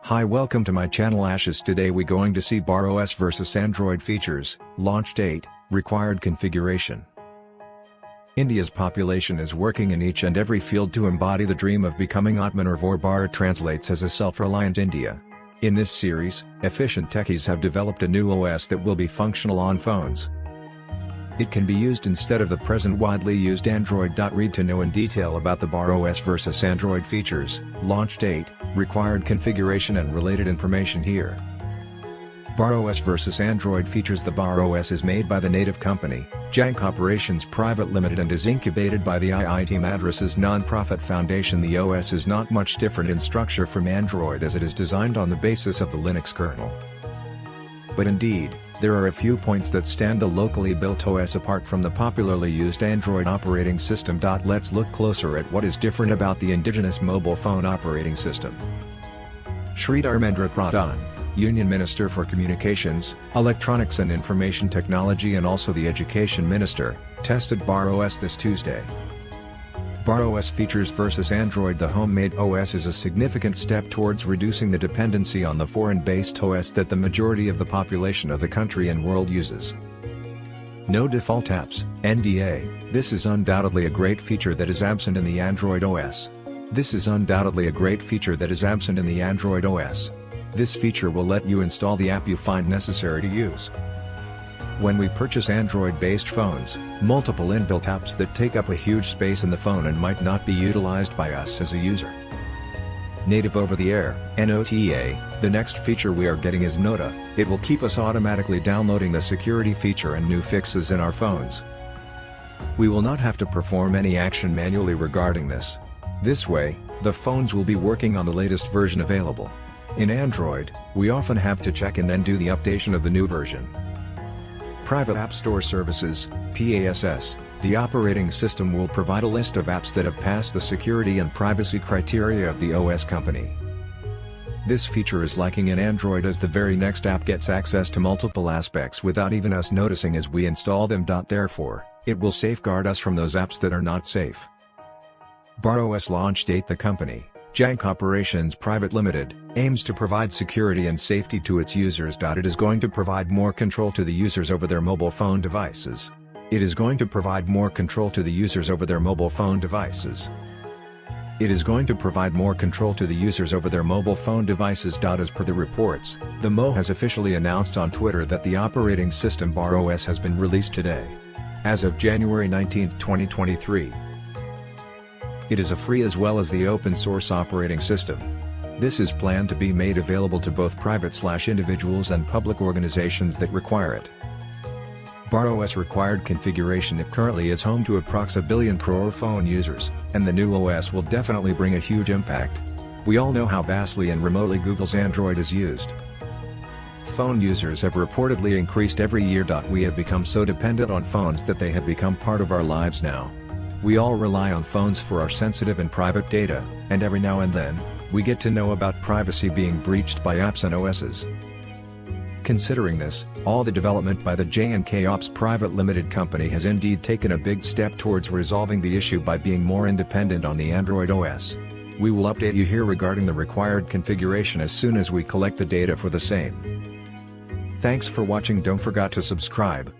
Hi, welcome to my channel Ashes. Today we going to see BharOS versus Android features, launch date, required configuration. India's population is working in each and every field to embody the dream of becoming Atmanirbhar Bharat, translates as a self-reliant India. In this series, efficient techies have developed a new OS that will be functional on phones. It can be used instead of the present widely used Android. Read to know in detail about the BharOS versus Android features, launch date, required configuration and related information here. BharOS versus Android features. The BharOS is made by the native company, IIT Operations Private Limited, and is incubated by the IIT Madras' non-profit foundation. The OS is not much different in structure from Android, as it is designed on the basis of the Linux kernel. But indeed, there are a few points that stand the locally built OS apart from the popularly used Android operating system. Let's look closer at what is different about the indigenous mobile phone operating system. Shri Dharmendra Pradhan, Union Minister for Communications, Electronics and Information Technology and also the Education Minister, tested BharOS this Tuesday. BharOS features versus Android. The homemade OS is a significant step towards reducing the dependency on the foreign-based OS that the majority of the population of the country and world uses. No default apps, NDA. This is undoubtedly a great feature that is absent in the Android OS. This feature will let you install the app you find necessary to use. When we purchase Android-based phones, multiple inbuilt apps that take up a huge space in the phone and might not be utilized by us as a user. Native over-the-air, NOTA. The next feature we are getting is NOTA. It will keep us automatically downloading the security feature and new fixes in our phones. We will not have to perform any action manually regarding this. This way, the phones will be working on the latest version available. In Android, we often have to check and then do the updation of the new version. Private App Store Services, PASS. The operating system will provide a list of apps that have passed the security and privacy criteria of the OS company. This feature is lacking in Android, as the very next app gets access to multiple aspects without even us noticing as we install them. Therefore, it will safeguard us from those apps that are not safe. BharOS launch date. The company, IIT Operations Private Limited, aims to provide security and safety to its users. It is going to provide more control to the users over their mobile phone devices. It is going to provide more control to the users over their mobile phone devices. As per the reports, the MO has officially announced on Twitter that the operating system BharOS has been released today. As of January 19, 2023. It is a free as well as the open-source operating system. This is planned to be made available to both private/individuals and public organizations that require it. BharOS required configuration. It currently is home to approx 1 billion crore phone users, and the new OS will definitely bring a huge impact. We all know how vastly and remotely Google's Android is used. Phone users have reportedly increased every year. We have become so dependent on phones that they have become part of our lives now. We all rely on phones for our sensitive and private data, and every now and then, we get to know about privacy being breached by apps and OSs. Considering this, all the development by the IIT Ops Private Limited company has indeed taken a big step towards resolving the issue by being more independent on the Android OS. We will update you here regarding the required configuration as soon as we collect the data for the same. Thanks for watching. Don't forget to subscribe.